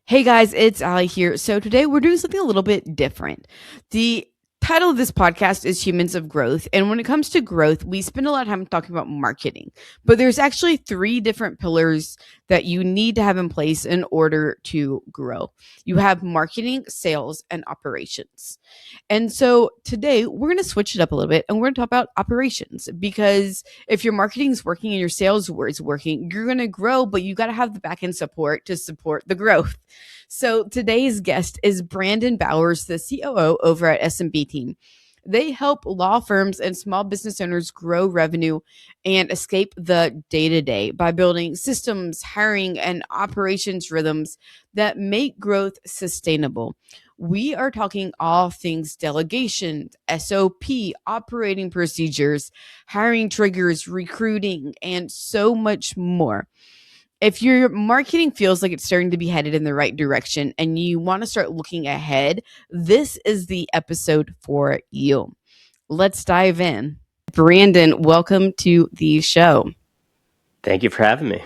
Hey guys, it's Ali here. So today we're doing something a little bit different. The title of this podcast is Humans of Growth. And when it comes to growth, we spend a lot of time talking about marketing. But there's actually three different pillars that you need to have in place in order to grow. You have marketing, sales, and operations. And so today we're going to switch it up a little bit and we're going to talk about operations because if your marketing is working and your sales is working, you're going to grow, but you got to have the back end support to support the growth. So today's guest is Brandon Bowers, the COO over at SMB Team. They help law firms and small business owners grow revenue and escape the day-to-day by building systems, hiring, and operations rhythms that make growth sustainable. We are talking all things delegation, SOP, operating procedures, hiring triggers, recruiting, and so much more. If your marketing feels like it's starting to be headed in the right direction and you want to start looking ahead, this is the episode for you. Let's dive in. Brandon, welcome to the show. Thank you for having me.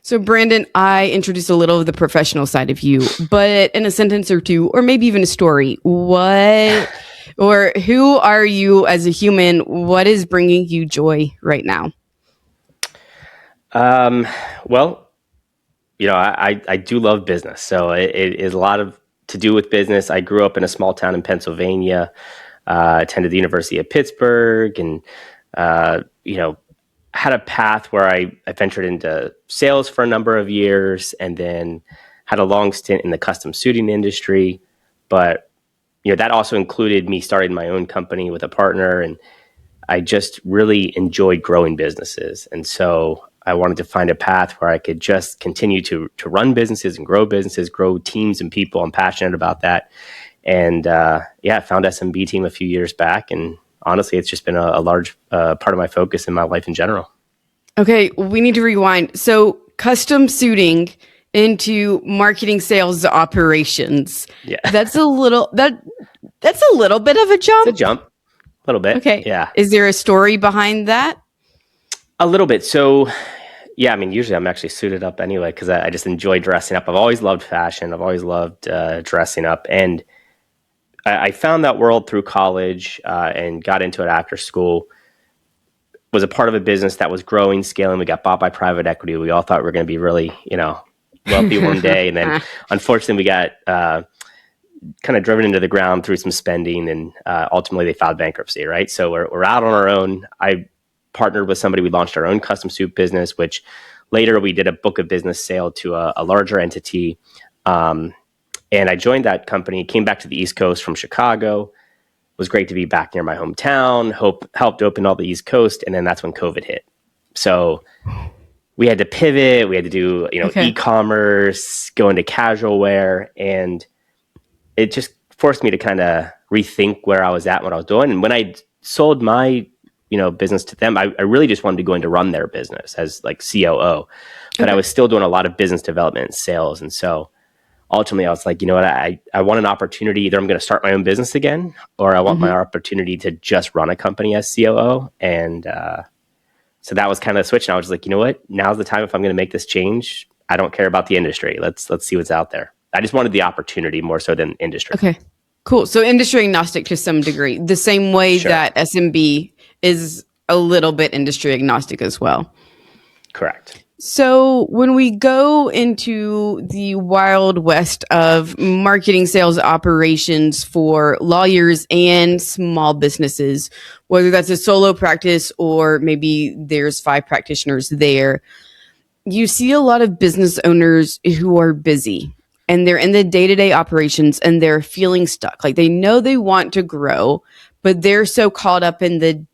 So, Brandon, I introduced a little of the professional side of you, but in a sentence or two, or maybe even a story, what or who are you as a human? What is bringing you joy right now? Well, I do love business. So it is a lot of to do with business. I grew up in a small town in Pennsylvania, attended the University of Pittsburgh, and, had a path where I ventured into sales for a number of years and then had a long stint in the custom suiting industry. But, that also included me starting my own company with a partner. And I just really enjoyed growing businesses. And so I wanted to find a path where I could just continue to run businesses and grow teams and people. I'm passionate about that. And I found SMB Team a few years back. And honestly, it's just been a large part of my focus in my life in general. Okay, we need to rewind. So custom suiting into marketing, sales, operations. Yeah. That's a little bit of a jump. It's a jump. A little bit. Okay. Yeah. Is there a story behind that? A little bit. So, usually I'm actually suited up anyway because I just enjoy dressing up. I've always loved fashion. I've always loved dressing up. And I found that world through college and got into it after school. Was a part of a business that was growing, scaling. We got bought by private equity. We all thought we were going to be really, wealthy one day. And then unfortunately we got kind of driven into the ground through some spending and ultimately they filed bankruptcy, right? So we're out on our own. I partnered with somebody. We launched our own custom suit business, which later we did a book of business sale to a larger entity. And I joined that company, came back to the East Coast from Chicago. It was great to be back near my hometown, helped open all the East Coast. And then that's when COVID hit. So we had to pivot. We had to do, e-commerce, go into casual wear. And it just forced me to kind of rethink where I was at, what I was doing. And when I sold my business to them, I really just wanted to go in to run their business as like COO, but I was still doing a lot of business development and sales. And so ultimately I was like, I want an opportunity. Either I'm going to start my own business again, or I want my opportunity to just run a company as COO. And so that was kind of the switch. And I was like, now's the time if I'm going to make this change. I don't care about the industry. Let's see what's out there. I just wanted the opportunity more so than industry. Okay, cool. So industry agnostic to some degree, the same way that SMB is a little bit industry agnostic as well. Correct. So when we go into the wild west of marketing, sales, operations for lawyers and small businesses, whether that's a solo practice or maybe there's 5 practitioners there, you see a lot of business owners who are busy and they're in the day-to-day operations and they're feeling stuck. Like they know they want to grow, but they're so caught up in the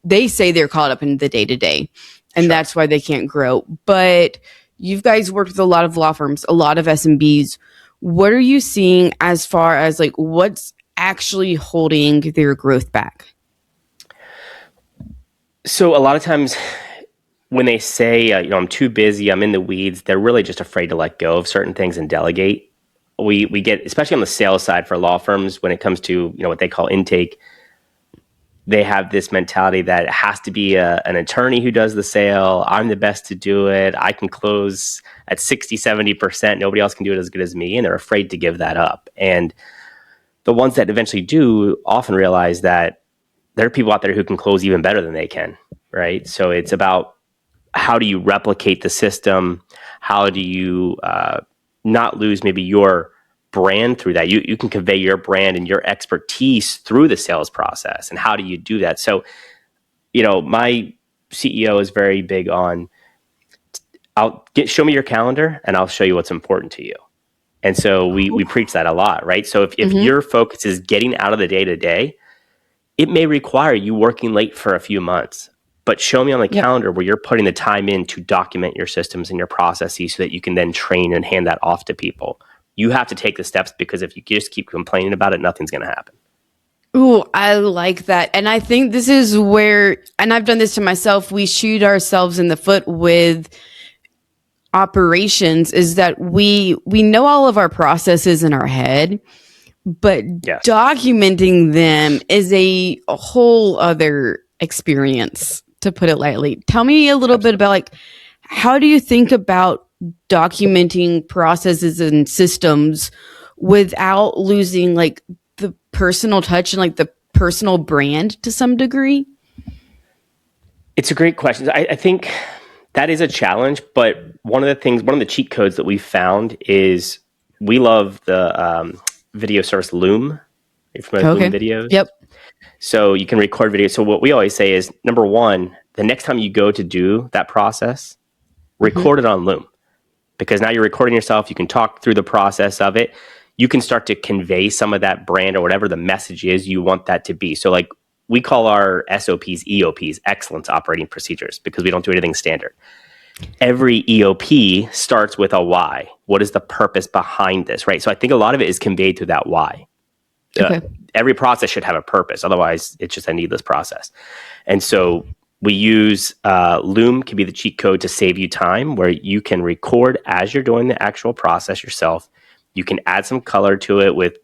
they say they're caught up in the day-to-day. And that's why they can't grow. But you guys worked with a lot of law firms, a lot of SMBs. What are you seeing as far as like what's actually holding their growth back? So a lot of times when they say, I'm too busy, I'm in the weeds, they're really just afraid to let go of certain things and delegate. We get, especially on the sales side for law firms, when it comes to, what they call intake, they have this mentality that it has to be an attorney who does the sale. I'm the best to do it. I can close at 60, 70%. Nobody else can do it as good as me. And they're afraid to give that up. And the ones that eventually do often realize that there are people out there who can close even better than they can, right? So it's about how do you replicate the system? How do you not lose maybe your brand through that? You can convey your brand and your expertise through the sales process. And how do you do that? So, my CEO is very big on, show me your calendar and I'll show you what's important to you. And so we preach that a lot, right? So if your focus is getting out of the day to day, it may require you working late for a few months, but show me on the calendar where you're putting the time in to document your systems and your processes so that you can then train and hand that off to people. You have to take the steps, because if you just keep complaining about it, nothing's going to happen. Ooh, I like that. And I think this is where, and I've done this to myself, we shoot ourselves in the foot with operations, is that we know all of our processes in our head, but documenting them is a whole other experience, to put it lightly. Tell me a little bit about, how do you think about documenting processes and systems without losing the personal touch and the personal brand to some degree? It's a great question. I think that is a challenge, but one of the cheat codes that we found is we love the video service Loom. Are you familiar with Loom videos? Yep. So you can record videos. So what we always say is, number one, the next time you go to do that process, record it on Loom, because now you're recording yourself. You can talk through the process of it. You can start to convey some of that brand or whatever the message is you want that to be. So we call our SOPs, EOPs, excellence operating procedures, because we don't do anything standard. Every EOP starts with a why. What is the purpose behind this, right? So I think a lot of it is conveyed through that why. Every process should have a purpose. Otherwise, it's just a needless process. And so we use Loom can be the cheat code to save you time, where you can record as you're doing the actual process yourself. You can add some color to it with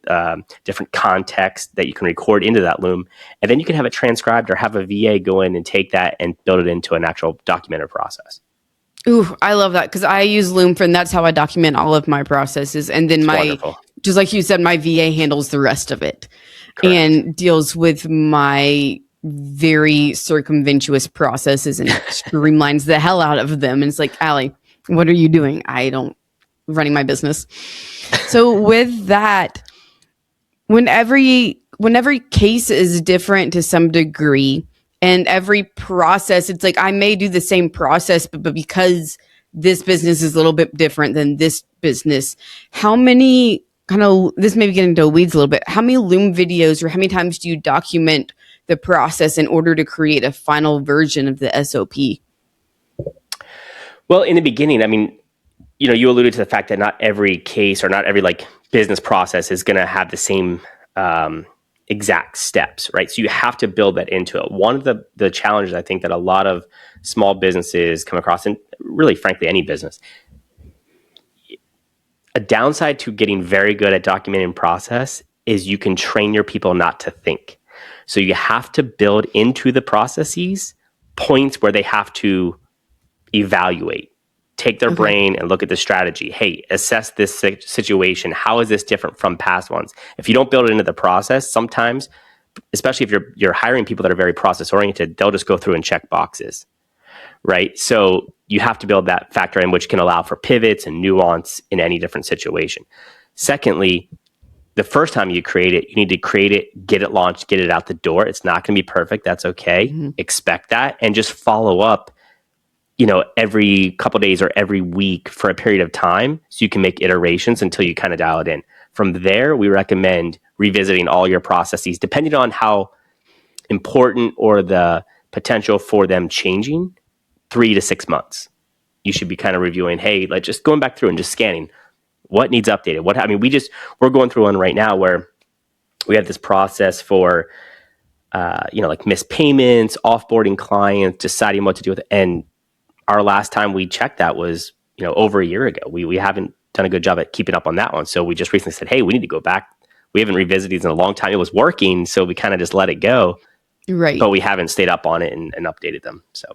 different context that you can record into that Loom. And then you can have it transcribed or have a VA go in and take that and build it into an actual documented process. Ooh, I love that, because I use Loom and that's how I document all of my processes. And then just like you said, my VA handles the rest of it. Correct. And deals with my very circumventuous processes and streamlines the hell out of them. And it's like, Allie, what are you doing? I don't running my business. So with that, when every case is different to some degree, and every process, it's I may do the same process, but because this business is a little bit different than this business, how many this may be getting into weeds a little bit, how many Loom videos or how many times do you document the process in order to create a final version of the SOP? Well, in the beginning, I mean, you alluded to the fact that not every case or not every business process is going to have the same exact steps, right? So you have to build that into it. One of the challenges I think that a lot of small businesses come across, and really, frankly, any business, a downside to getting very good at documenting process is you can train your people not to think. So you have to build into the processes points where they have to evaluate, take their brain and look at the strategy. Hey, assess this situation. How is this different from past ones? If you don't build it into the process, sometimes, especially if you're hiring people that are very process oriented, they'll just go through and check boxes, right? So you have to build that factor in, which can allow for pivots and nuance in any different situation. Secondly, the first time you create it, you need to create it, get it launched, get it out the door. It's not going to be perfect. That's okay. Expect that, and just follow up every couple of days or every week for a period of time, so you can make iterations until you kind of dial it in. From there, we recommend revisiting all your processes, depending on how important or the potential for them changing, 3 to 6 months. You should be kind of reviewing, hey, just going back through and just scanning what needs updated. We're going through one right now where we have this process for, missed payments, offboarding clients, deciding what to do with it. And our last time we checked that was, over a year ago. We haven't done a good job at keeping up on that one. So we just recently said, hey, we need to go back. We haven't revisited these in a long time. It was working, so we kind of just let it go. Right. but we haven't stayed up on it and updated them. So.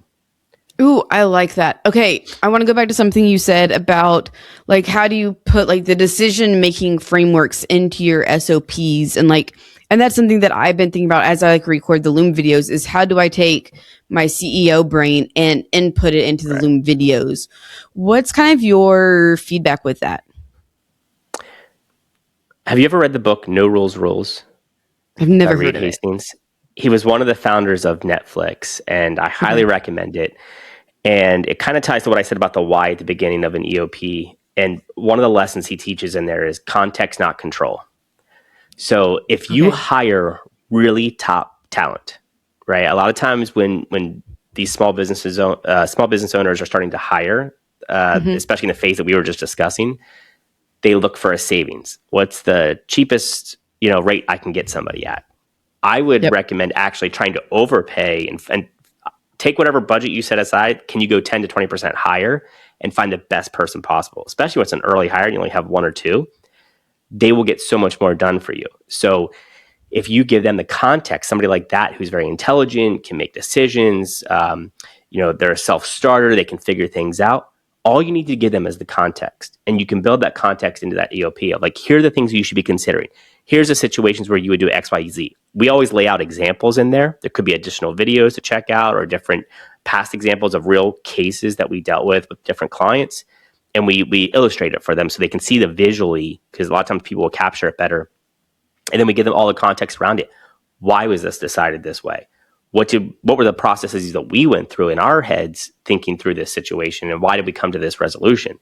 Ooh, I like that. Okay, I want to go back to something you said about like how do you put like the decision making frameworks into your SOPs and that's something that I've been thinking about as I like record the Loom videos is how do I take my CEO brain and input it into the Right. Loom videos? What's kind of your feedback with that? Have you ever read the book No Rules Rules I've by never Reed heard of it. Hastings? He was one of the founders of Netflix, and I highly Okay. recommend it. And it kind of ties to what I said about the why at the beginning of an EOP. And one of the lessons he teaches in there is context, not control. So if you Okay. hire really top talent, right? A lot of times when these small business owners are starting to hire, Mm-hmm. especially in the phase that we were just discussing, they look for a savings. What's the cheapest rate I can get somebody at? I would Yep. recommend actually trying to overpay and take whatever budget you set aside. Can you go 10 to 20% higher and find the best person possible? Especially when it's an early hire and you only have one or two, they will get so much more done for you. So if you give them the context, somebody like that who's very intelligent, can make decisions, they're a self-starter, they can figure things out. All you need to give them is the context. And you can build that context into that EOP of like, here are the things you should be considering. Here's the situations where you would do X, Y, Z. We always lay out examples in there. There could be additional videos to check out or different past examples of real cases that we dealt with different clients. And we illustrate it for them so they can see the visually, because a lot of times people will capture it better. And then we give them all the context around it. Why was this decided this way? What were the processes that we went through in our heads thinking through this situation, and why did we come to this resolution?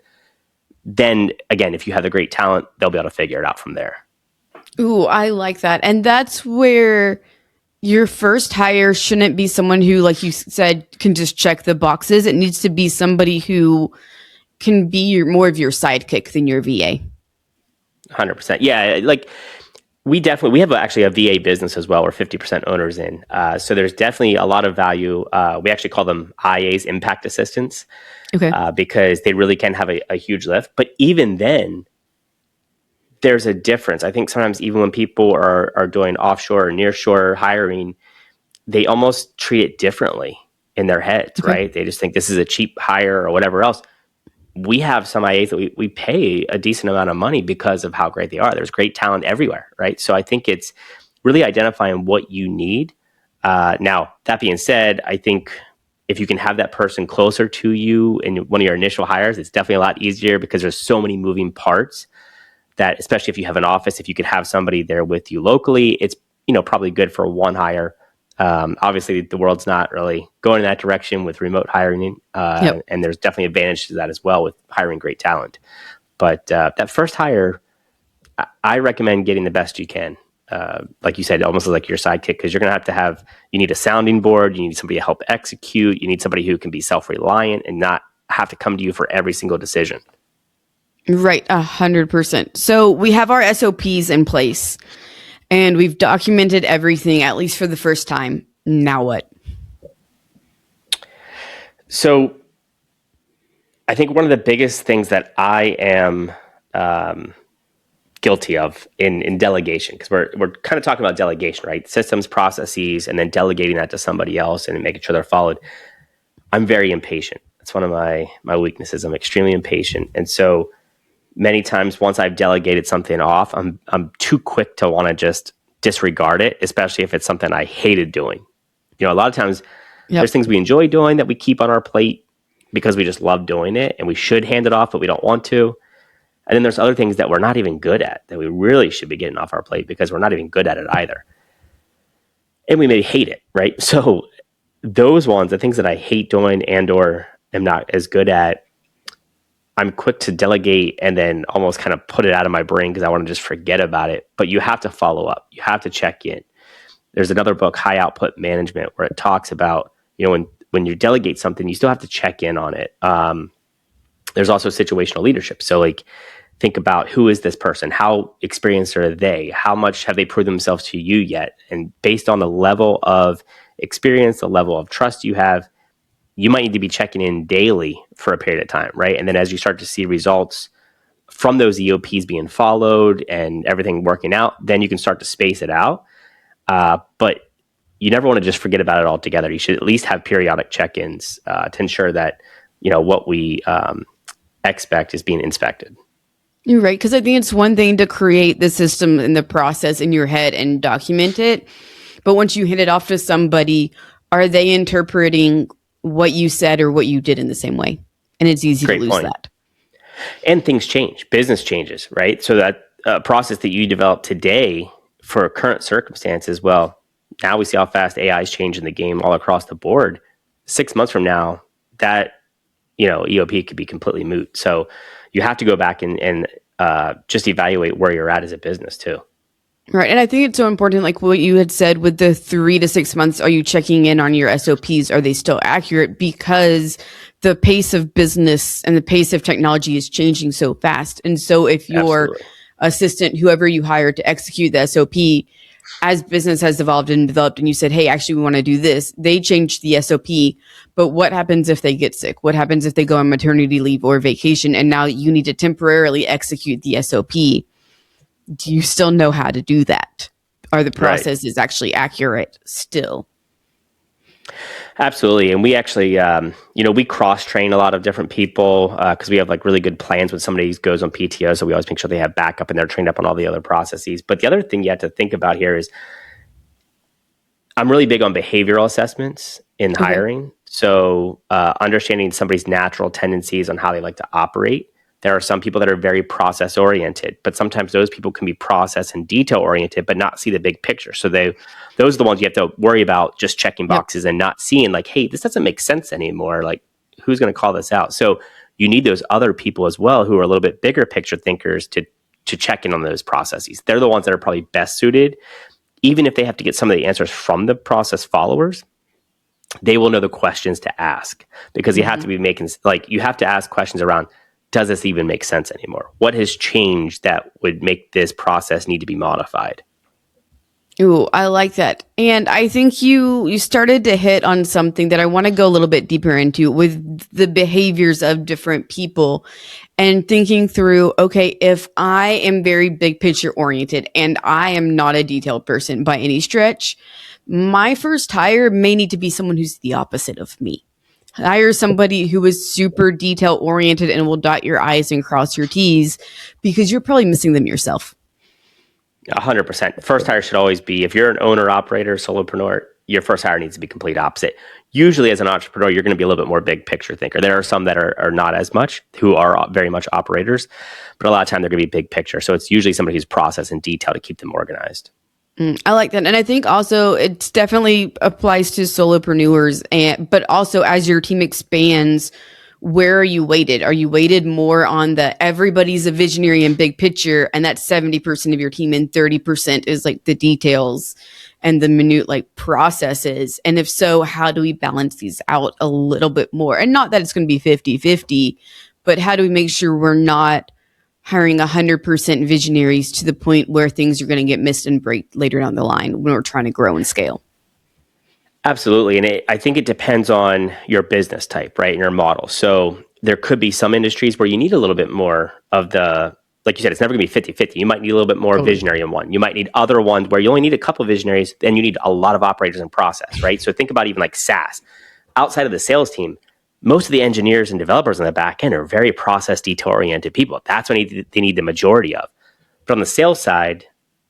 Then again, if you have the great talent, they'll be able to figure it out from there. Ooh, I like that. And that's where your first hire shouldn't be someone who, like you said, can just check the boxes. It needs to be somebody who can be more of your sidekick than your VA. 100%. Yeah, like we have actually a VA business as well. We're 50% owners in. So there's definitely a lot of value. We actually call them IAs, impact assistants, Okay. because they really can have a huge lift. But even then, there's a difference. I think sometimes even when people are doing offshore or nearshore hiring, they almost treat it differently in their heads, Okay. right? They just think this is a cheap hire or whatever else. We have some IAs that we pay a decent amount of money because of how great they are. There's great talent everywhere, right? So I think it's really identifying what you need. Now, that being said, I think if you can have that person closer to you in one of your initial hires, it's definitely a lot easier because there's so many moving parts that, especially if you have an office, if you could have somebody there with you locally, it's probably good for one hire. Obviously, the world's not really going in that direction with remote hiring, Yep. and there's definitely advantage to that as well with hiring great talent. But that first hire, I recommend getting the best you can. Like you said, almost like your sidekick, because you're going to have, you need a sounding board, you need somebody to help execute, you need somebody who can be self-reliant and not have to come to you for every single decision. Right. 100%. So we have our SOPs in place and we've documented everything, at least for the first time. Now what? So I think one of the biggest things that I am guilty of in delegation, because we're kind of talking about delegation, right? Systems, processes, and then delegating that to somebody else and making sure they're followed. I'm very impatient. That's one of my weaknesses. I'm extremely impatient. And so many times once I've delegated something off, I'm too quick to want to just disregard it, especially if it's something I hated doing. A lot of times there's Yep. things we enjoy doing that we keep on our plate because we just love doing it and we should hand it off, but we don't want to. And then there's other things that we're not even good at that we really should be getting off our plate because we're not even good at it either. And we may hate it, right? So those ones, the things that I hate doing and or am not as good at, I'm quick to delegate and then almost kind of put it out of my brain because I want to just forget about it. But you have to follow up. You have to check in. There's another book, High Output Management, where it talks about, when you delegate something, you still have to check in on it. There's also situational leadership. So like, think about who is this person? How experienced are they? How much have they proved themselves to you yet? And based on the level of experience, the level of trust you have, you might need to be checking in daily for a period of time, right? And then as you start to see results from those EOPs being followed and everything working out, then you can start to space it out. But you never want to just forget about it altogether. You should at least have periodic check-ins to ensure that, what we expect is being inspected. You're right. Because I think it's one thing to create the system and the process in your head and document it. But once you hand it off to somebody, are they interpreting what you said or what you did in the same way? And it's easy to lose that. And things change. Business changes, right? So that process that you develop today for current circumstances, well, now we see how fast AI is changing the game all across the board. 6 months from now, that EOP could be completely moot. So you have to go back and just evaluate where you're at as a business too. Right. And I think it's so important, like what you had said with the 3 to 6 months, are you checking in on your SOPs? Are they still accurate? Because the pace of business and the pace of technology is changing so fast. And so if your assistant, whoever you hired to execute the SOP, as business has evolved and developed and you said, hey, actually, we want to do this, they changed the SOP. But what happens if they get sick? What happens if they go on maternity leave or vacation? And now you need to temporarily execute the SOP. Do you still know how to do that? Are the processes actually accurate still? Absolutely. And we actually, we cross-train a lot of different people because we have like really good plans when somebody goes on PTO. So we always make sure they have backup and they're trained up on all the other processes. But the other thing you have to think about here is I'm really big on behavioral assessments in hiring. So understanding somebody's natural tendencies on how they like to operate. There are some people that are very process oriented, but sometimes those people can be process and detail oriented, but not see the big picture. So those are the ones you have to worry about just checking boxes and not seeing like, hey, this doesn't make sense anymore. Like, who's going to call this out? So you need those other people as well who are a little bit bigger picture thinkers to check in on those processes. They're the ones that are probably best suited. Even if they have to get some of the answers from the process followers, they will know the questions to ask because you have to be you have to ask questions around, does this even make sense anymore? What has changed that would make this process need to be modified? Ooh, I like that. And I think you started to hit on something that I want to go a little bit deeper into with the behaviors of different people and thinking through, okay, if I am very big picture oriented and I am not a detailed person by any stretch, my first hire may need to be someone who's the opposite of me. Hire somebody who is super detail oriented and will dot your I's and cross your T's because you're probably missing them yourself. 100%. First hire should always be, if you're an owner, operator, solopreneur, your first hire needs to be complete opposite. Usually as an entrepreneur, you're going to be a little bit more big picture thinker. There are some that are not as much, who are very much operators, but a lot of time they're going to be big picture. So it's usually somebody who's process and detail to keep them organized. I like that. And I think also it definitely applies to solopreneurs, but also as your team expands, where are you weighted? Are you weighted more on the everybody's a visionary and big picture, and that's 70% of your team, and 30% is like the details and the minute like processes? And if so, how do we balance these out a little bit more? And not that it's going to be 50-50, but how do we make sure we're not hiring 100% visionaries to the point where things are going to get missed and break later down the line when we're trying to grow and scale? Absolutely. And I think it depends on your business type, right? And your model. So there could be some industries where you need a little bit more of the, like you said, it's never going to be 50-50. You might need a little bit more visionary in one. You might need other ones where you only need a couple of visionaries, then you need a lot of operators and process, right? So think about even like SaaS. Outside of the sales team, most of the engineers and developers on the back end are very process detail-oriented people. That's what they need the majority of. But on the sales side,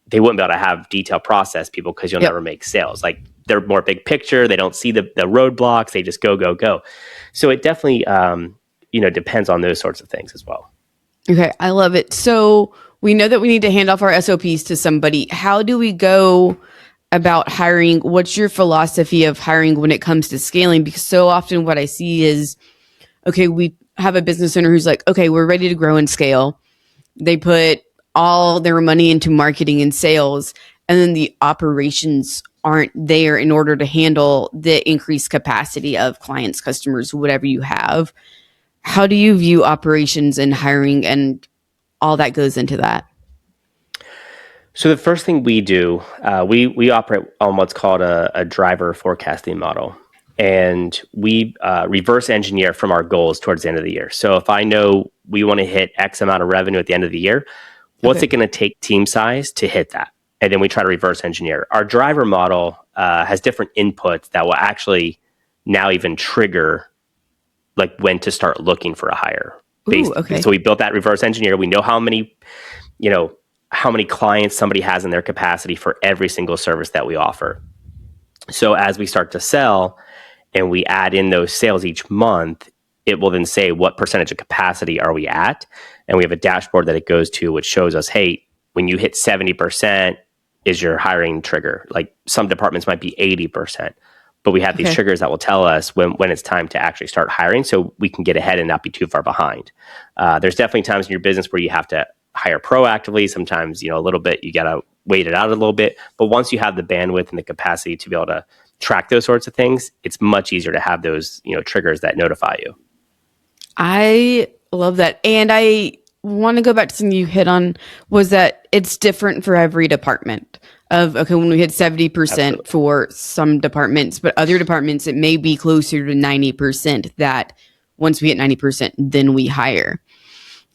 they wouldn't be able to have detailed process people because you'll never make sales. Like they're more big picture. They don't see the roadblocks. They just go, go, go. So it definitely, depends on those sorts of things as well. Okay, I love it. So we know that we need to hand off our SOPs to somebody. How do we go about hiring? What's your philosophy of hiring when it comes to scaling? Because so often what I see is, okay, we have a business owner who's like, okay, we're ready to grow and scale. They put all their money into marketing and sales, and then the operations aren't there in order to handle the increased capacity of clients, customers, whatever you have. How do you view operations and hiring and all that goes into that? So the first thing we do, we operate on what's called a driver forecasting model. And we reverse engineer from our goals towards the end of the year. So if I know we want to hit X amount of revenue at the end of the year, what's it going to take team size to hit that? and then we try to reverse engineer. Our driver model has different inputs that will actually now even trigger like when to start looking for a hire. Ooh, okay. So we built that reverse engineer. We know how many clients somebody has in their capacity for every single service that we offer. So as we start to sell and we add in those sales each month, it will then say what percentage of capacity are we at? And we have a dashboard that it goes to, which shows us, hey, when you hit 70% is your hiring trigger. Like some departments might be 80%, but we have these triggers that will tell us when it's time to actually start hiring so we can get ahead and not be too far behind. There's definitely times in your business where you have to hire proactively. Sometimes, a little bit, you got to wait it out a little bit. But once you have the bandwidth and the capacity to be able to track those sorts of things, it's much easier to have those, triggers that notify you. I love that. And I want to go back to something you hit on, was that it's different for every department. When we hit 70% Absolutely. For some departments, but other departments, it may be closer to 90% that once we hit 90%, then we hire.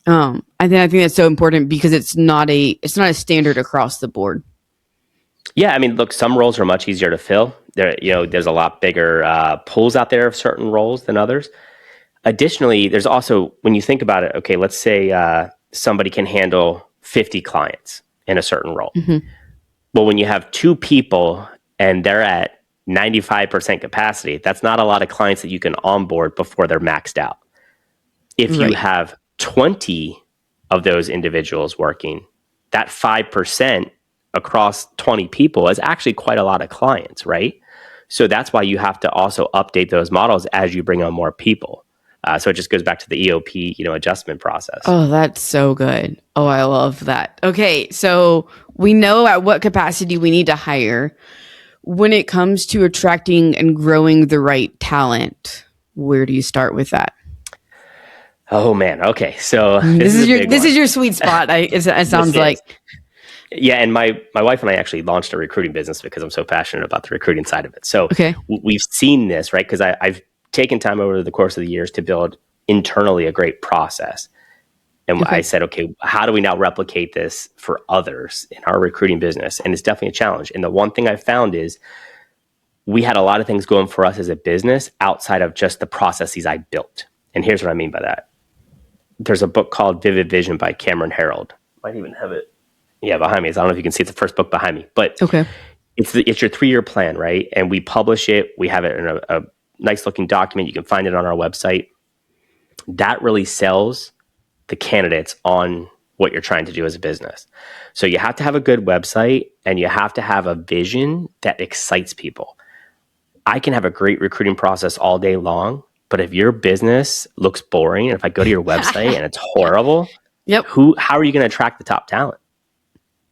I think that's so important because it's not a standard across the board. Yeah, I mean, look, some roles are much easier to fill. There's a lot bigger pools out there of certain roles than others. Additionally, there's also, when you think about it, okay, let's say somebody can handle 50 clients in a certain role. Mm-hmm. Well, when you have 2 people and they're at 95% capacity, that's not a lot of clients that you can onboard before they're maxed out. If you have 20 of those individuals working, that 5% across 20 people is actually quite a lot of clients, right? So that's why you have to also update those models as you bring on more people. So it just goes back to the EOP, adjustment process. Oh, that's so good. Oh, I love that. Okay, so we know at what capacity we need to hire. When it comes to attracting and growing the right talent, where do you start with that? Oh man. Okay. So this is your sweet spot. It sounds like. Yeah, and my wife and I actually launched a recruiting business because I'm so passionate about the recruiting side of it. So we've seen this, right? Because I've taken time over the course of the years to build internally a great process. And I said, okay, how do we now replicate this for others in our recruiting business? And it's definitely a challenge. And the one thing I found is we had a lot of things going for us as a business outside of just the processes I built. And here's what I mean by that. There's a book called Vivid Vision by Cameron Herold. Might even have it. Yeah, behind me. I don't know if you can see it's the first book behind me, but it's your 3-year plan, right? And we publish it. We have it in a nice looking document. You can find it on our website. That really sells the candidates on what you're trying to do as a business. So you have to have a good website and you have to have a vision that excites people. I can have a great recruiting process all day long, but if your business looks boring, and if I go to your website and it's horrible, how are you going to attract the top talent?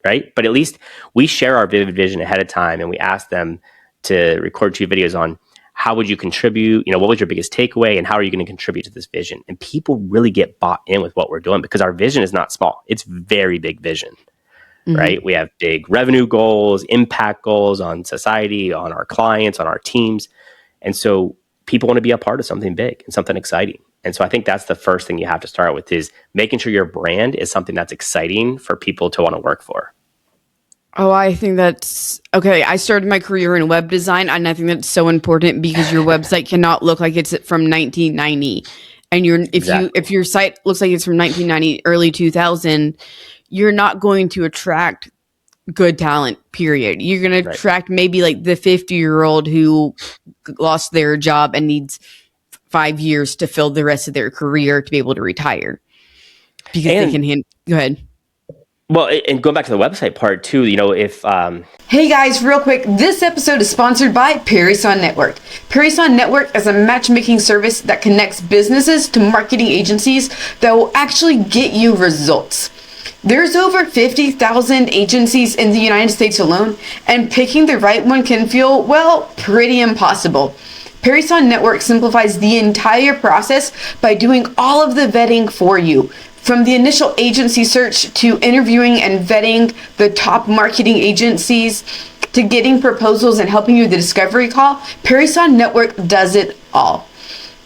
Right? But at least we share our vivid vision ahead of time and we ask them to record 2 videos on how would you contribute, what was your biggest takeaway and how are you going to contribute to this vision? And people really get bought in with what we're doing because our vision is not small. It's very big vision, right? We have big revenue goals, impact goals on society, on our clients, on our teams. And so people want to be a part of something big and something exciting. And so I think that's the first thing you have to start with is making sure your brand is something that's exciting for people to want to work for. Oh, I think that's okay. I started my career in web design, and I think that's so important because your website cannot look like it's from 1990. And if your site looks like it's from 1990, early 2000, you're not going to attract good talent, period. You're going to attract maybe like the 50-year-old who lost their job and needs 5 years to fill the rest of their career to be able to retire because they can go ahead. Well, and going back to the website part too, if... Hey guys, real quick, this episode is sponsored by Parison Network. Parison Network is a matchmaking service that connects businesses to marketing agencies that will actually get you results. There's over 50,000 agencies in the United States alone, and picking the right one can feel, pretty impossible. Parison Network simplifies the entire process by doing all of the vetting for you. From the initial agency search to interviewing and vetting the top marketing agencies to getting proposals and helping you with the discovery call, Parison Network does it all.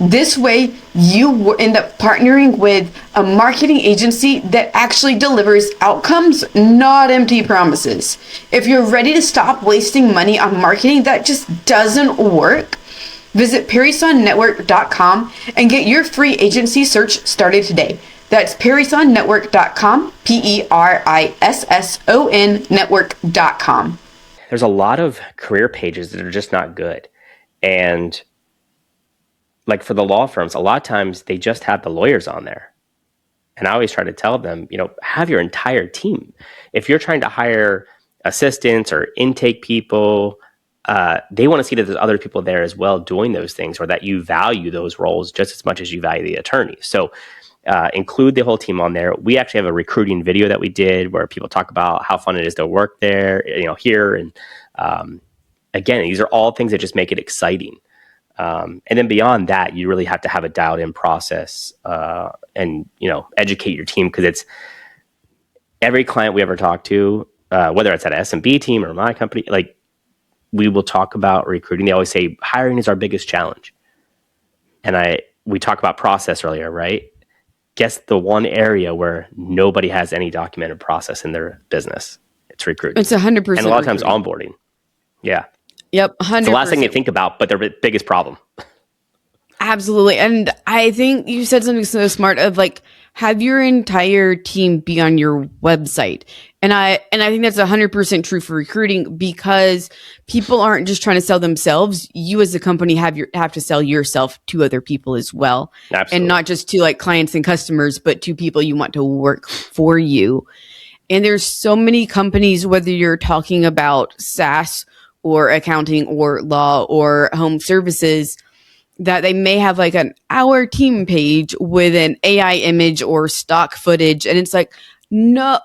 This way, you end up partnering with a marketing agency that actually delivers outcomes, not empty promises. If you're ready to stop wasting money on marketing that just doesn't work, visit perissonnetwork.com and get your free agency search started today. That's perissonnetwork.com, Perrisson network.com. There's a lot of career pages that are just not good. And like for the law firms, a lot of times they just have the lawyers on there. And I always try to tell them, have your entire team. If you're trying to hire assistants or intake people, they want to see that there's other people there as well doing those things, or that you value those roles just as much as you value the attorney. So include the whole team on there. We actually have a recruiting video that we did where people talk about how fun it is to work there, here. And again, these are all things that just make it exciting. And then beyond that, you really have to have a dialed in process and, educate your team, because it's every client we ever talk to, whether it's at an SMB team or my company, like we will talk about recruiting. They always say hiring is our biggest challenge. And we talked about process earlier, right? Guess the one area where nobody has any documented process in their business. It's recruiting. It's 100%. And a lot of times onboarding. Yeah. Yep, 100%. It's the last thing they think about, but their biggest problem. Absolutely. And I think you said something so smart of like, have your entire team be on your website. And I think that's 100% true for recruiting, because people aren't just trying to sell themselves. You as a company have to sell yourself to other people as well. Absolutely. And not just to like clients and customers, but to people you want to work for you. And there's so many companies, whether you're talking about SaaS or accounting or law or home services, that they may have like an our team page with an AI image or stock footage. And it's like, no.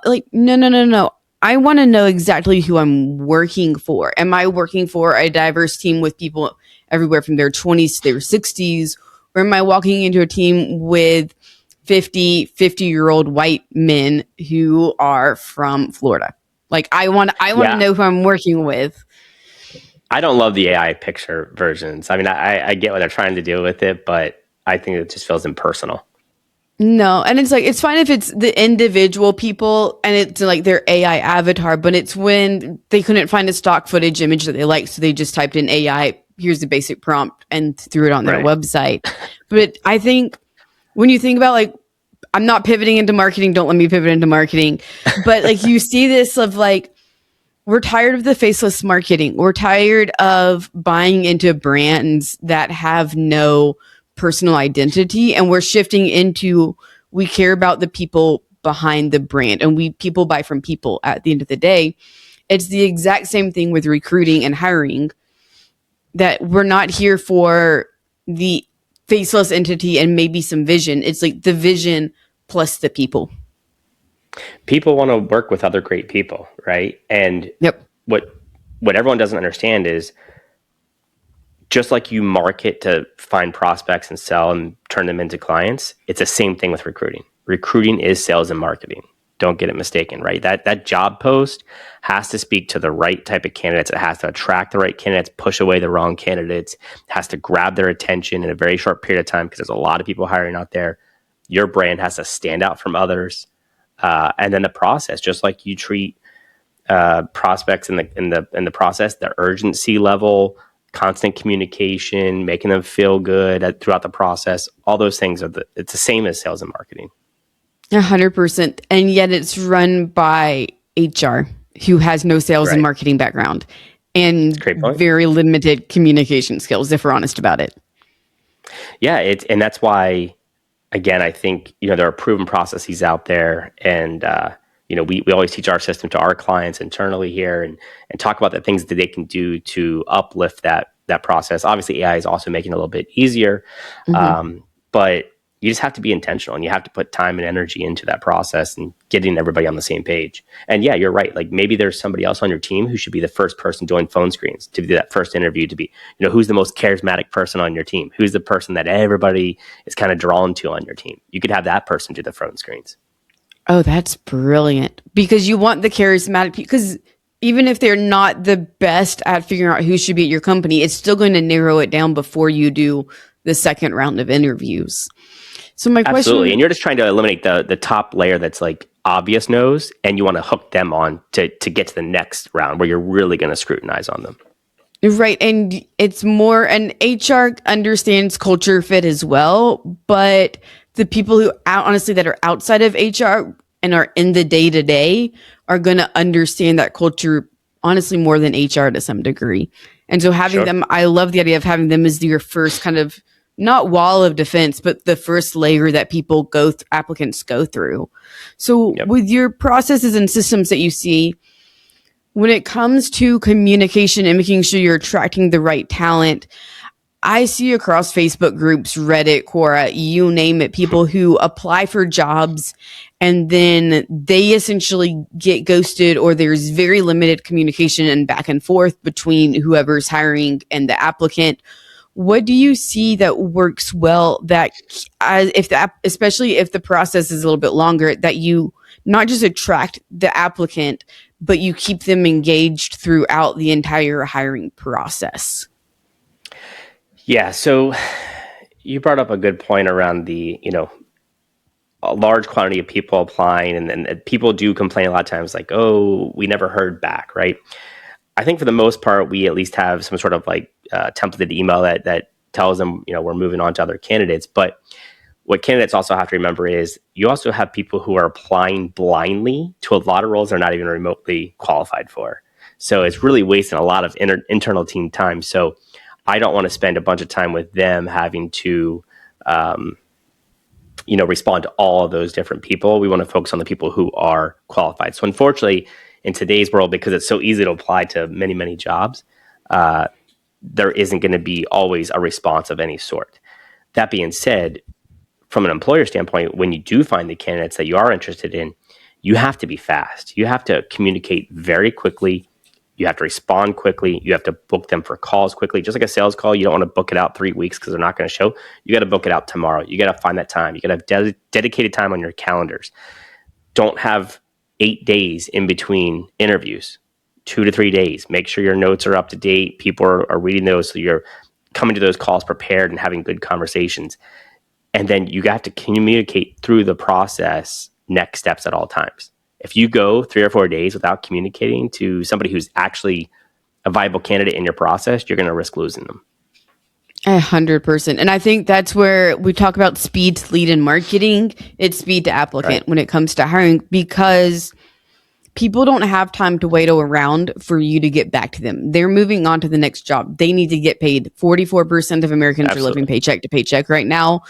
I want to know exactly who I'm working for. Am I working for a diverse team with people everywhere from their 20s to their 60s? Or am I walking into a team with 50-year-old white men who are from Florida? Like I want to know who I'm working with. I don't love the AI picture versions. I mean, I get what they're trying to do with it, but I think it just feels impersonal. No, and it's like, it's fine if it's the individual people and it's like their AI avatar, but it's when they couldn't find a stock footage image that they liked, so they just typed in AI, here's the basic prompt, and threw it on their website. But I think when you think about like, I'm not pivoting into marketing, don't let me pivot into marketing, but like you see this of like, we're tired of the faceless marketing. We're tired of buying into brands that have no personal identity. And we're shifting into, we care about the people behind the brand, and people buy from people at the end of the day. It's the exact same thing with recruiting and hiring, that we're not here for the faceless entity and maybe some vision. It's like the vision plus the people. People want to work with other great people, right? And what everyone doesn't understand is, just like you market to find prospects and sell and turn them into clients, it's the same thing with recruiting. Recruiting is sales and marketing. Don't get it mistaken, right? That job post has to speak to the right type of candidates. It has to attract the right candidates, push away the wrong candidates. It has to grab their attention in a very short period of time, because there's a lot of people hiring out there. Your brand has to stand out from others. And then the process, just like you treat prospects in the process, the urgency level, constant communication, making them feel good throughout the process, all those things it's the same as sales and marketing. 100%. And yet it's run by HR, who has no sales and marketing background and very limited communication skills, if we're honest about it. Yeah, and that's why, again, I think, there are proven processes out there, and we always teach our system to our clients internally here, and talk about the things that they can do to uplift that process. Obviously, AI is also making it a little bit easier, but you just have to be intentional, and you have to put time and energy into that process and getting everybody on the same page. And yeah, you're right. Like maybe there's somebody else on your team who should be the first person doing phone screens, to do that first interview, to be, who's the most charismatic person on your team? Who's the person that everybody is kind of drawn to on your team? You could have that person do the phone screens. Oh, that's brilliant. Because you want the charismatic, because even if they're not the best at figuring out who should be at your company, it's still going to narrow it down before you do the second round of interviews. So my Absolutely. question, And you're just trying to eliminate the top layer that's like obvious no's, and you want to hook them on to get to the next round where you're really going to scrutinize on them. right, and it's more, and HR understands culture fit as well, but the people who honestly that are outside of HR and are in the day to day are going to understand that culture honestly more than HR to some degree. And so having Sure. them, I love the idea of having them as your first kind of not wall of defense, but the first layer that people applicants go through. So Yep. with your processes and systems that you see, when it comes to communication and making sure you're attracting the right talent, I see across Facebook groups, Reddit, Quora, you name it, people who apply for jobs and then they essentially get ghosted, or there's very limited communication and back and forth between whoever's hiring and the applicant. What do you see that works well, that especially if the process is a little bit longer, that you not just attract the applicant, but you keep them engaged throughout the entire hiring process? Yeah. So you brought up a good point around a large quantity of people applying, and then people do complain a lot of times like, oh, we never heard back, right? I think for the most part, we at least have some sort of like templated email that tells them, we're moving on to other candidates. But what candidates also have to remember is you also have people who are applying blindly to a lot of roles they're not even remotely qualified for. So it's really wasting a lot of internal team time. So I don't want to spend a bunch of time with them having to, respond to all of those different people. We want to focus on the people who are qualified. So unfortunately, in today's world, because it's so easy to apply to many, many jobs, there isn't going to be always a response of any sort. That being said, from an employer standpoint, when you do find the candidates that you are interested in, you have to be fast. You have to communicate very quickly. You have to respond quickly. You have to book them for calls quickly. Just like a sales call, you don't want to book it out 3 weeks because they're not going to show. You got to book it out tomorrow. You got to find that time. You got to have dedicated time on your calendars. Don't have 8 days in between interviews, 2 to 3 days. Make sure your notes are up to date. People are reading those, so you're coming to those calls prepared and having good conversations. And then you have to communicate through the process next steps at all times. If you go 3 or 4 days without communicating to somebody who's actually a viable candidate in your process, you're going to risk losing them. 100%. And I think that's where we talk about speed to lead in marketing. It's speed to applicant Right. when it comes to hiring, because people don't have time to wait around for you to get back to them. They're moving on to the next job. They need to get paid. 44% of Americans are living paycheck to paycheck right now.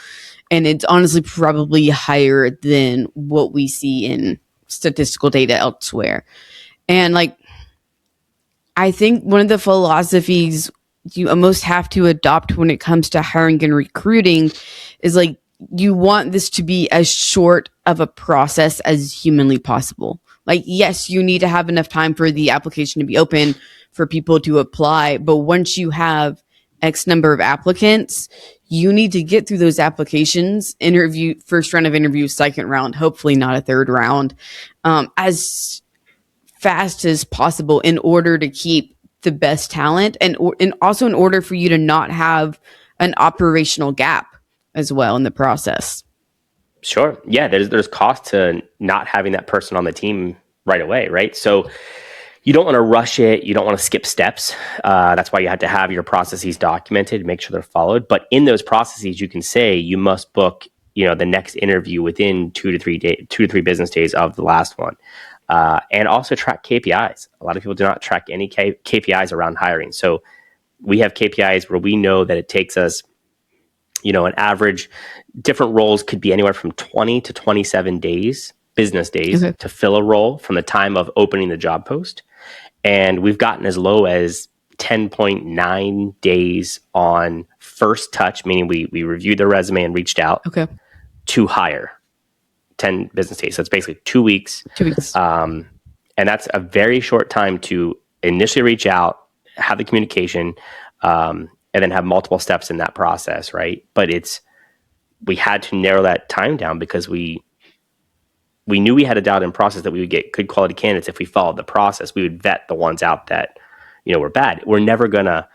And it's honestly probably higher than what we see in statistical data elsewhere. And I think one of the philosophies you almost have to adopt when it comes to hiring and recruiting is you want this to be as short of a process as humanly possible. Yes, you need to have enough time for the application to be open for people to apply. But once you have X number of applicants, you need to get through those applications, interview, first round of interviews, second round, hopefully not a third round, as fast as possible in order to keep the best talent, and also in order for you to not have an operational gap as well in the process. Sure. Yeah, there's cost to not having that person on the team right away, right? So you don't want to rush it. You don't want to skip steps. That's why you have to have your processes documented, make sure they're followed. But in those processes, you can say you must book, the next interview within 2 to 3 business days of the last one. And also track KPIs. A lot of people do not track any KPIs around hiring. So we have KPIs where we know that it takes us, an average, different roles could be anywhere from 20 to 27 days, business days, Okay. to fill a role from the time of opening the job post. And we've gotten as low as 10.9 days on first touch, meaning we reviewed the resume and reached out, Okay. to hire. 10 business days. So it's basically 2 weeks. 2 weeks. And that's a very short time to initially reach out, have the communication, and then have multiple steps in that process, right? But we had to narrow that time down because we knew we had a doubt in process that we would get good quality candidates if we followed the process. We would vet the ones out that, were bad. We're never going to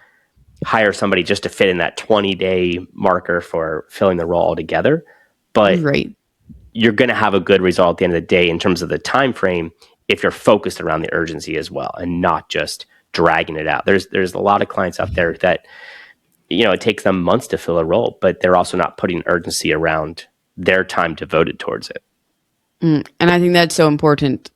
hire somebody just to fit in that 20-day marker for filling the role altogether. But Right. you're going to have a good result at the end of the day in terms of the time frame if you're focused around the urgency as well and not just dragging it out. There's a lot of clients out there that, it takes them months to fill a role, but they're also not putting urgency around their time devoted towards it. And I think that's so important.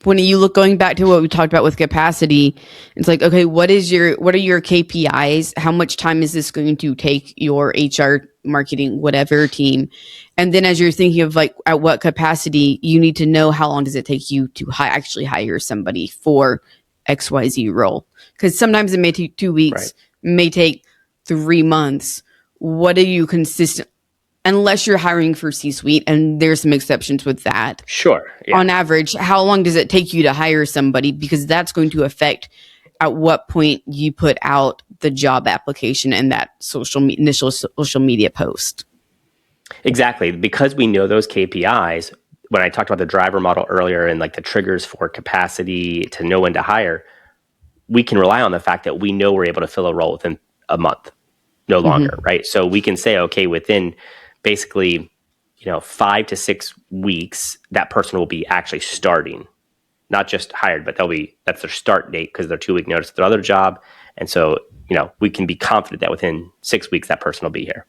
When you look going back to what we talked about with capacity, it's like, okay, what are your KPIs? How much time is this going to take your HR, marketing, whatever team? And then as you're thinking of like at what capacity, you need to know how long does it take you to actually hire somebody for XYZ role. Because sometimes it may take 2 weeks, may take 3 months. What are you consistent? Unless you're hiring for C-suite, and there's some exceptions with that. Sure. Yeah. On average, how long does it take you to hire somebody? Because that's going to affect at what point you put out the job application and that initial social media post. Exactly. Because we know those KPIs, when I talked about the driver model earlier and like the triggers for capacity to know when to hire, we can rely on the fact that we know we're able to fill a role within a month, no longer, right? So we can say, okay, within basically, 5 to 6 weeks, that person will be actually starting, not just hired, but that's their start date because they're 2-week notice of their other job. And so, we can be confident that within 6 weeks, that person will be here.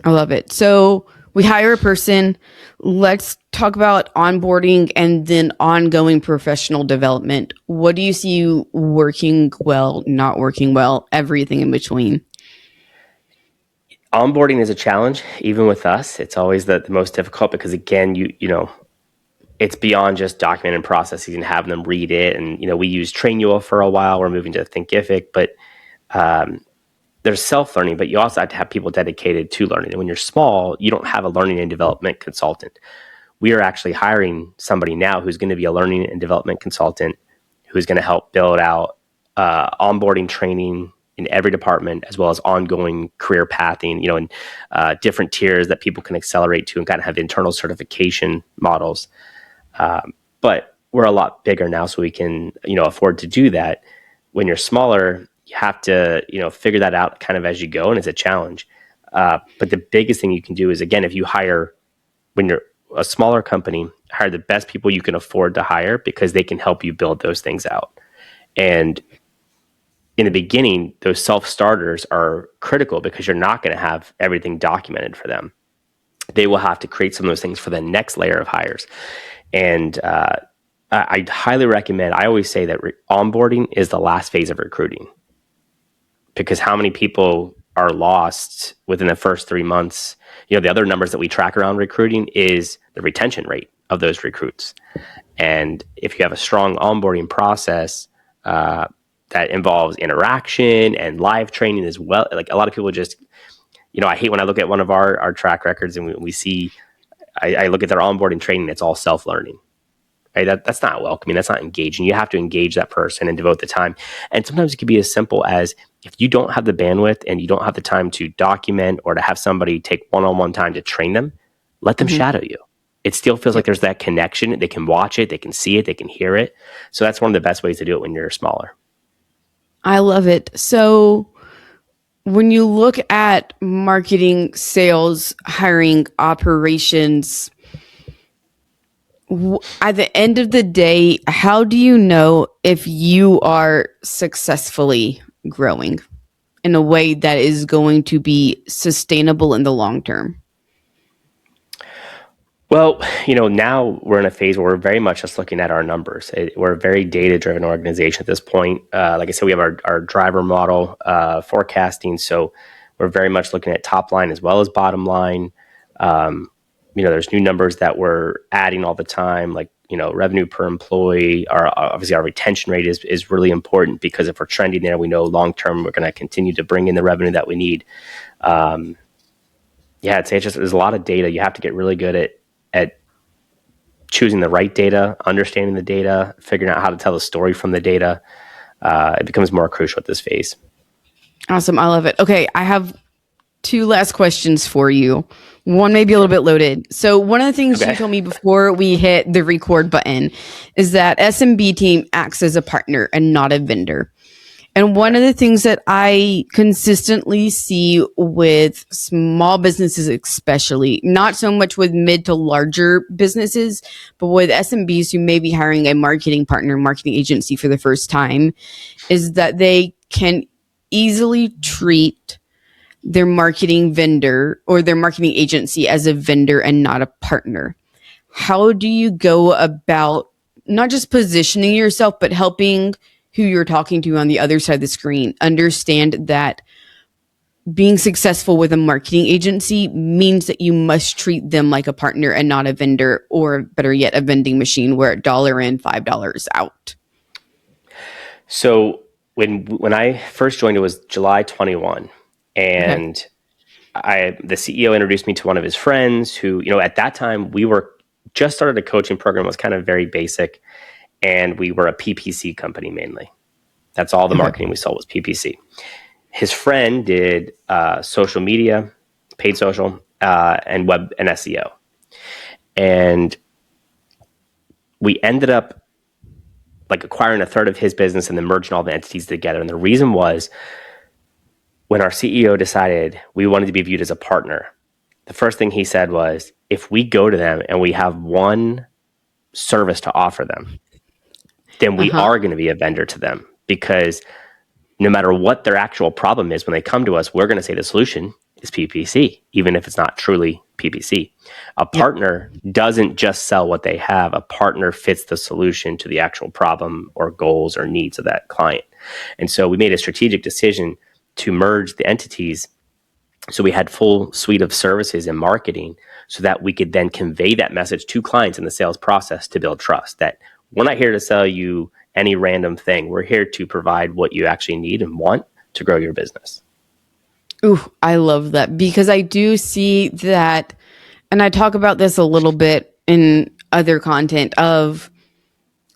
I love it. So we hire a person. Let's talk about onboarding and then ongoing professional development. What do you see working well, not working well, everything in between? Onboarding is a challenge, even with us. It's always the most difficult because, again, it's beyond just documenting processes and having them read it. And, we use Trainual for a while. We're moving to Thinkific, but there's self-learning, but you also have to have people dedicated to learning. And when you're small, you don't have a learning and development consultant. We are actually hiring somebody now who's going to be a learning and development consultant who's going to help build out onboarding training in every department, as well as ongoing career pathing, and different tiers that people can accelerate to and kind of have internal certification models. But we're a lot bigger now, so we can, afford to do that. When you're smaller, you have to, figure that out kind of as you go, and it's a challenge. But the biggest thing you can do is, again, if you hire, when you're a smaller company, hire the best people you can afford to hire because they can help you build those things out. And in the beginning, those self-starters are critical because you're not going to have everything documented for them. They will have to create some of those things for the next layer of hires. And I highly recommend, I always say that onboarding is the last phase of recruiting, because how many people are lost within the first 3 months? The other numbers that we track around recruiting is the retention rate of those recruits. And if you have a strong onboarding process, that involves interaction and live training as well. Like a lot of people just, I hate when I look at one of our track records and we see, I look at their onboarding training, it's all self-learning, right? That's not welcoming. That's not engaging. You have to engage that person and devote the time. And sometimes it can be as simple as, if you don't have the bandwidth and you don't have the time to document or to have somebody take one-on-one time to train them, let them shadow you. It still feels like there's that connection. They can watch it, they can see it, they can hear it. So that's one of the best ways to do it when you're smaller. I love it. So when you look at marketing, sales, hiring, operations, at the end of the day, how do you know if you are successfully growing in a way that is going to be sustainable in the long term? Well, now we're in a phase where we're very much just looking at our numbers. We're a very data-driven organization at this point. Like I said, we have our driver model forecasting. So we're very much looking at top line as well as bottom line. There's new numbers that we're adding all the time, like, revenue per employee. Obviously our retention rate is really important, because if we're trending there, we know long-term we're going to continue to bring in the revenue that we need. I'd say there's a lot of data. You have to get really good at choosing the right data, understanding the data, figuring out how to tell the story from the data. It becomes more crucial at this phase. Awesome. I love it. Okay. I have 2 last questions for you. One may be a little bit loaded. So one of the things you told me before we hit the record button is that SMB Team acts as a partner and not a vendor. And one of the things that I consistently see with small businesses, especially, not so much with mid to larger businesses, but with SMBs who may be hiring a marketing partner, marketing agency for the first time, is that they can easily treat their marketing vendor or their marketing agency as a vendor and not a partner. How do you go about not just positioning yourself, but helping who you're talking to on the other side of the screen understand that being successful with a marketing agency means that you must treat them like a partner and not a vendor, or better yet, a vending machine where $1 in, $5 out? So when I first joined, it was July 21, and the CEO introduced me to one of his friends who, at that time we were just started a coaching program. It was kind of very basic, and we were a PPC company mainly. That's all the marketing we sold was PPC. His friend did social media, paid social, and web and SEO. And we ended up acquiring a third of his business and then merging all the entities together. And the reason was, when our CEO decided we wanted to be viewed as a partner, the first thing he said was, if we go to them and we have one service to offer them, then we are going to be a vendor to them, because no matter what their actual problem is, when they come to us, we're going to say the solution is PPC, even if it's not truly PPC. A partner doesn't just sell what they have. A partner fits the solution to the actual problem or goals or needs of that client. And so we made a strategic decision to merge the entities, so we had full suite of services and marketing, so that we could then convey that message to clients in the sales process to build trust, that we're not here to sell you any random thing. We're here to provide what you actually need and want to grow your business. Ooh, I love that, because I do see that, and I talk about this a little bit in other content, of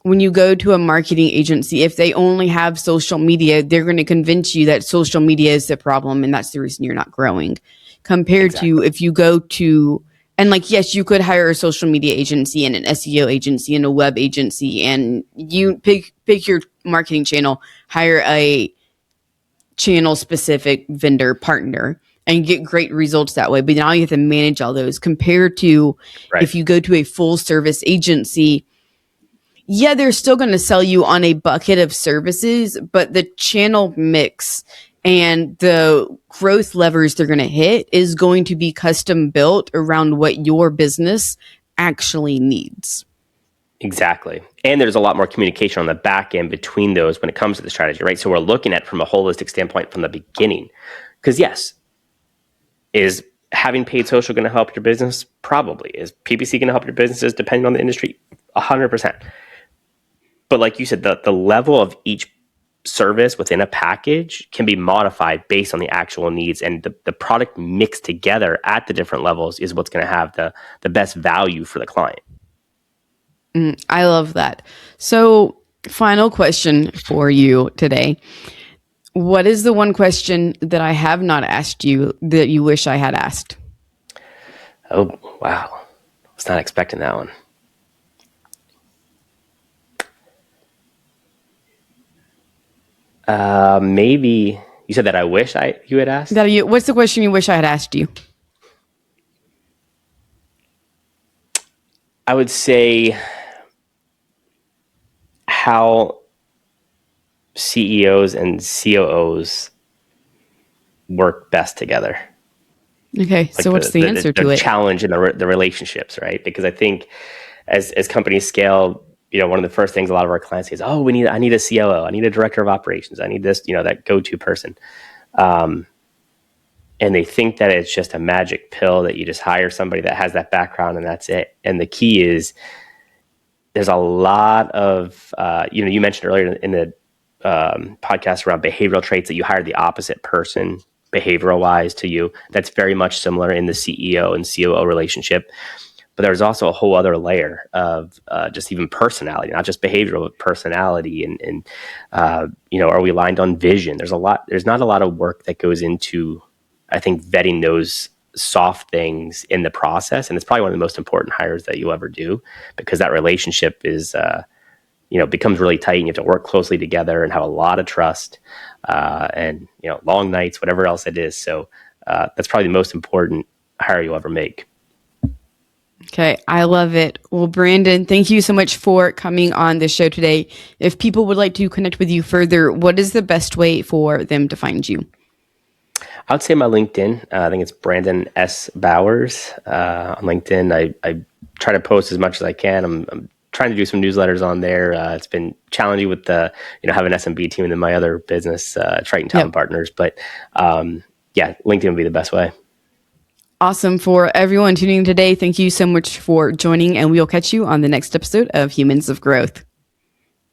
when you go to a marketing agency, if they only have social media, they're going to convince you that social media is the problem and that's the reason you're not growing. Compared to if you go to, and yes, you could hire a social media agency and an SEO agency and a web agency, and you pick your marketing channel, hire a channel specific vendor partner and get great results that way. But now you have to manage all those, compared to if you go to a full service agency. Yeah, they're still going to sell you on a bucket of services, but the channel mix and the growth levers they're going to hit is going to be custom built around what your business actually needs. Exactly. And there's a lot more communication on the back end between those when it comes to the strategy, right? So we're looking at it from a holistic standpoint from the beginning. Because yes, is having paid social going to help your business? Probably. Is PPC going to help your businesses depending on the industry? 100%. But like you said, the level of each service within a package can be modified based on the actual needs, and the product mixed together at the different levels is what's going to have the best value for the client. I love that. So, final question for you today. What is the one question that I have not asked you that you wish I had asked? Oh, wow. I was not expecting that one. Maybe you said that I wish you had asked? What's the question you wish I had asked you? I would say how CEOs and COOs work best together. Okay, so what's the answer to it? The challenge in the relationships, right? Because I think as companies scale, one of the first things a lot of our clients say is, "Oh, I need a COO, I need a director of operations, I need this, that go-to person," and they think that it's just a magic pill that you just hire somebody that has that background and that's it. And the key is, there's a lot of, you mentioned earlier in the podcast around behavioral traits that you hire the opposite person behavioral-wise to you. That's very much similar in the CEO and COO relationship. But there's also a whole other layer of just even personality, not just behavioral, but personality. And are we aligned on vision? There's not a lot of work that goes into, I think, vetting those soft things in the process. And it's probably one of the most important hires that you'll ever do, because that relationship is it becomes really tight and you have to work closely together and have a lot of trust, and, long nights, whatever else it is. So that's probably the most important hire you'll ever make. Okay, I love it. Well, Brandon, thank you so much for coming on the show today. If people would like to connect with you further, what is the best way for them to find you? I would say my LinkedIn. I think it's Brandon S. Bowers on LinkedIn. I try to post as much as I can. I'm trying to do some newsletters on there. It's been challenging with the having an SMB team and then my other business, Triton Talent Partners. But LinkedIn would be the best way. Awesome. For everyone tuning in today, thank you so much for joining, and we'll catch you on the next episode of Humans of Growth.